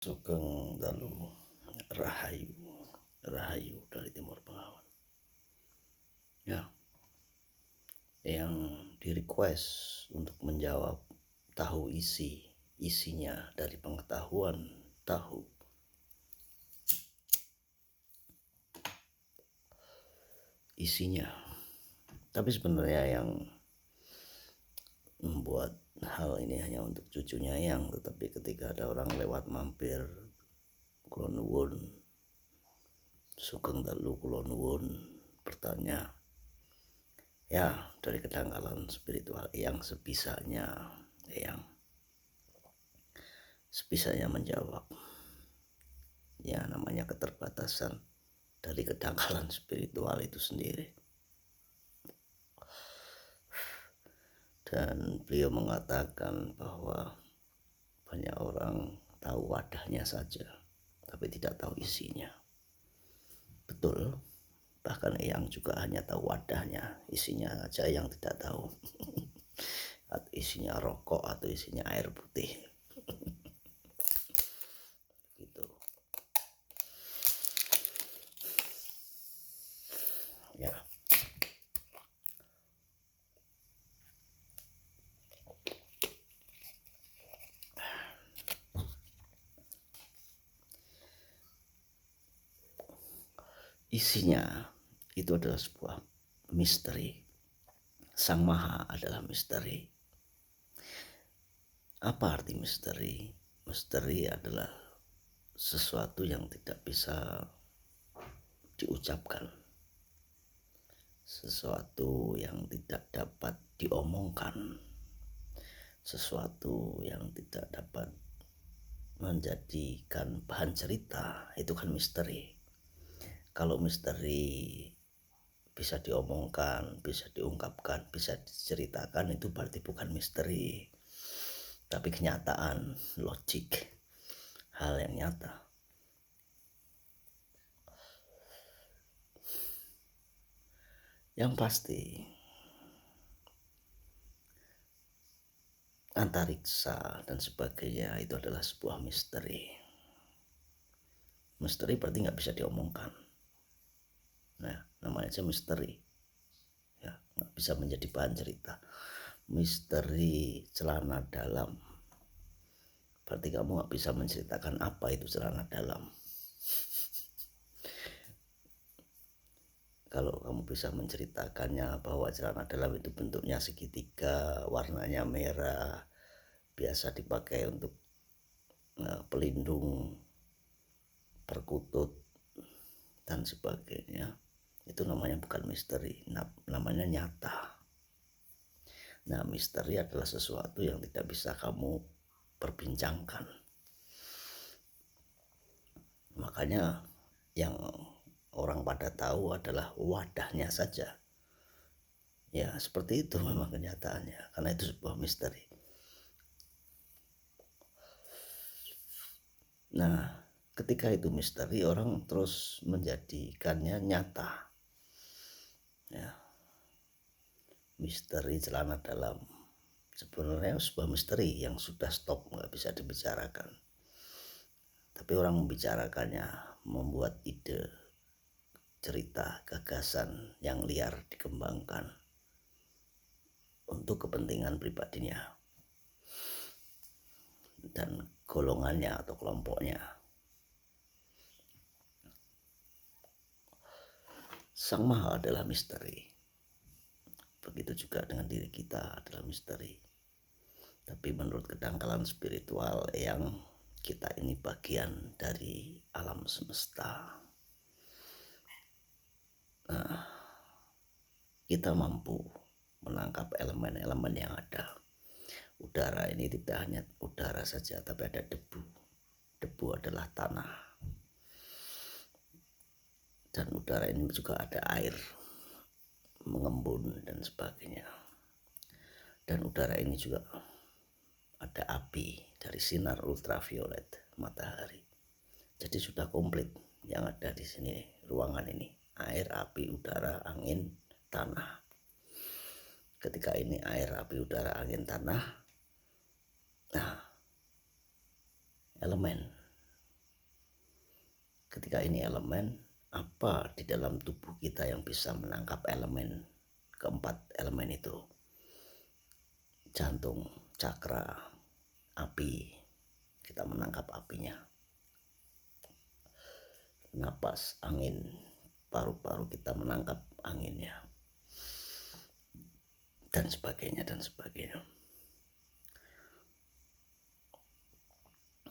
Sugeng Dalu Rahayu, Rahayu dari Timur Bengawan. Ya, yang di request untuk menjawab tahu isinya dari pengetahuan tahu isinya. Tapi sebenarnya yang membuat hal ini hanya untuk cucunya yang, tetapi ketika ada orang lewat mampir, kula nuwun, Sugeng Dalu kula nuwun, bertanya, ya dari kedangkalan spiritual yang sebisanya menjawab. Ya namanya keterbatasan dari kedangkalan spiritual itu sendiri. Dan beliau mengatakan bahwa banyak orang tahu wadahnya saja tapi tidak tahu isinya. Betul, bahkan Eyang juga hanya tahu wadahnya, isinya saja yang tidak tahu. Atau isinya rokok atau isinya air putih. Gitu. Ya. Isinya itu adalah sebuah misteri. Sang Maha adalah misteri. Apa arti misteri? Misteri adalah sesuatu yang tidak bisa diucapkan, sesuatu yang tidak dapat diomongkan, sesuatu yang tidak dapat menjadikan bahan cerita. Itu kan misteri. Kalau misteri bisa diomongkan, bisa diungkapkan, bisa diceritakan, itu berarti bukan misteri, tapi kenyataan, logik, hal yang nyata. Yang pasti antariksa dan sebagainya itu adalah sebuah misteri. Misteri berarti nggak bisa diomongkan. Nah, namanya aja misteri. Ya, nggak bisa menjadi bahan cerita. Misteri celana dalam. Berarti kamu nggak bisa menceritakan apa itu celana dalam. Kalau kamu bisa menceritakannya bahwa celana dalam itu bentuknya segitiga, warnanya merah, biasa dipakai untuk pelindung perkutut dan sebagainya, itu namanya bukan misteri, namanya nyata. Nah, misteri adalah sesuatu yang tidak bisa kamu perbincangkan. Makanya yang orang pada tahu adalah wadahnya saja. Ya, seperti itu memang kenyataannya, karena itu sebuah misteri. Nah, ketika itu misteri, orang terus menjadikannya nyata. Ya, misteri celana dalam sebenarnya sebuah misteri yang sudah stop, nggak bisa dibicarakan. Tapi orang membicarakannya, membuat ide, cerita, gagasan yang liar dikembangkan untuk kepentingan pribadinya dan golongannya atau kelompoknya. Sang Maha adalah misteri. Begitu juga dengan diri kita adalah misteri. Tapi menurut kedangkalan spiritual yang kita ini bagian dari alam semesta. Nah, kita mampu menangkap elemen-elemen yang ada. Udara ini tidak hanya udara saja, tapi ada debu. Debu adalah tanah. Dan udara ini juga ada air, mengembun dan sebagainya. Dan udara ini juga ada api dari sinar ultraviolet matahari. Jadi sudah komplit yang ada di sini, ruangan ini. Air, api, udara, angin, tanah. Ketika ini air, api, udara, angin, tanah. Nah, elemen ketika ini elemen, apa di dalam tubuh kita yang bisa menangkap elemen, keempat elemen itu? Jantung, cakra, api, kita menangkap apinya. Napas, angin, paru-paru kita menangkap anginnya, dan sebagainya dan sebagainya.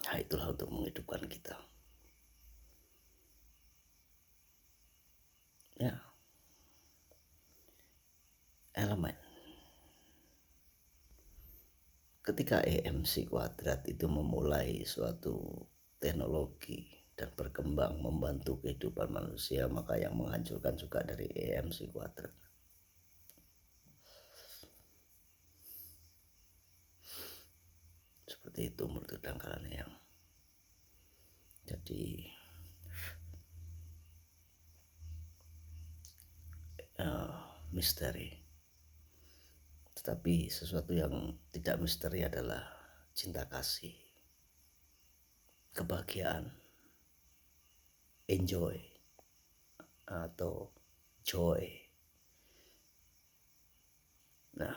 Nah, itulah untuk menghidupkan kita. Ya, elemen. Ketika EMC kuadrat itu memulai suatu teknologi dan berkembang membantu kehidupan manusia, maka yang menghancurkan juga dari EMC kuadrat. Seperti itu menurut dangkalan yang. Jadi misteri. Tetapi sesuatu yang tidak misteri adalah cinta kasih, kebahagiaan, enjoy, atau joy. Nah,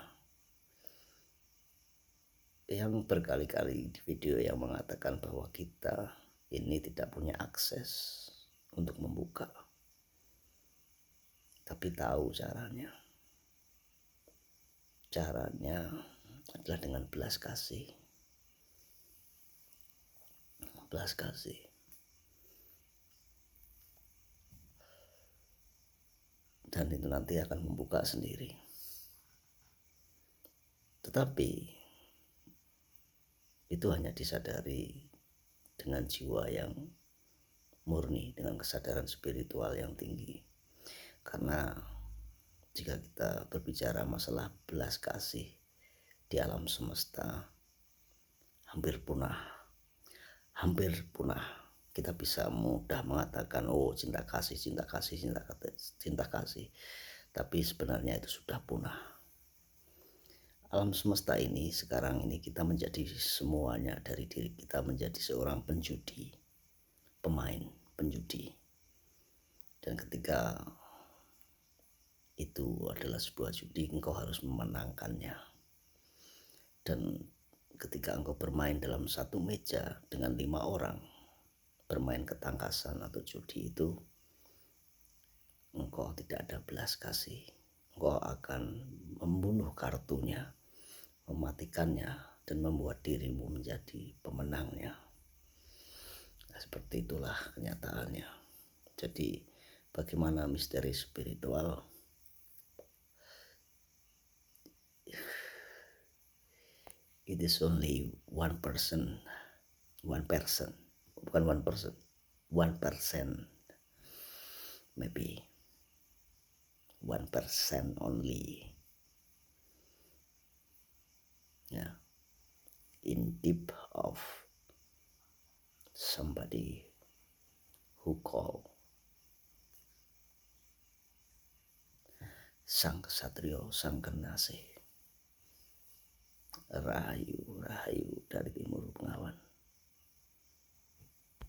yang berkali-kali di video yang mengatakan bahwa kita ini tidak punya akses untuk membuka, tapi tahu caranya. Caranya adalah dengan belas kasih. Belas kasih. Dan itu nanti akan membuka sendiri. Tetapi itu hanya disadari dengan jiwa yang murni, dengan kesadaran spiritual yang tinggi. Karena jika kita berbicara masalah belas kasih di alam semesta, hampir punah. Kita bisa mudah mengatakan, oh cinta kasih. Tapi sebenarnya itu sudah punah. Alam semesta ini sekarang ini kita menjadi semuanya, dari diri kita menjadi seorang penjudi, pemain penjudi. Dan ketika itu adalah sebuah judi, engkau harus memenangkannya. Dan ketika engkau bermain dalam satu meja dengan 5 orang, bermain ketangkasan atau judi itu, engkau tidak ada belas kasih. Engkau akan membunuh kartunya, mematikannya, dan membuat dirimu menjadi pemenangnya. Nah, seperti itulah kenyataannya. Jadi bagaimana misteri spiritual? It is only 1%, bukan 1%, 1%, maybe 1% only. Yeah, in deep of somebody who call Sang Ksatrio, Sang Ganasih. Rahayu dari Timur Bengawan.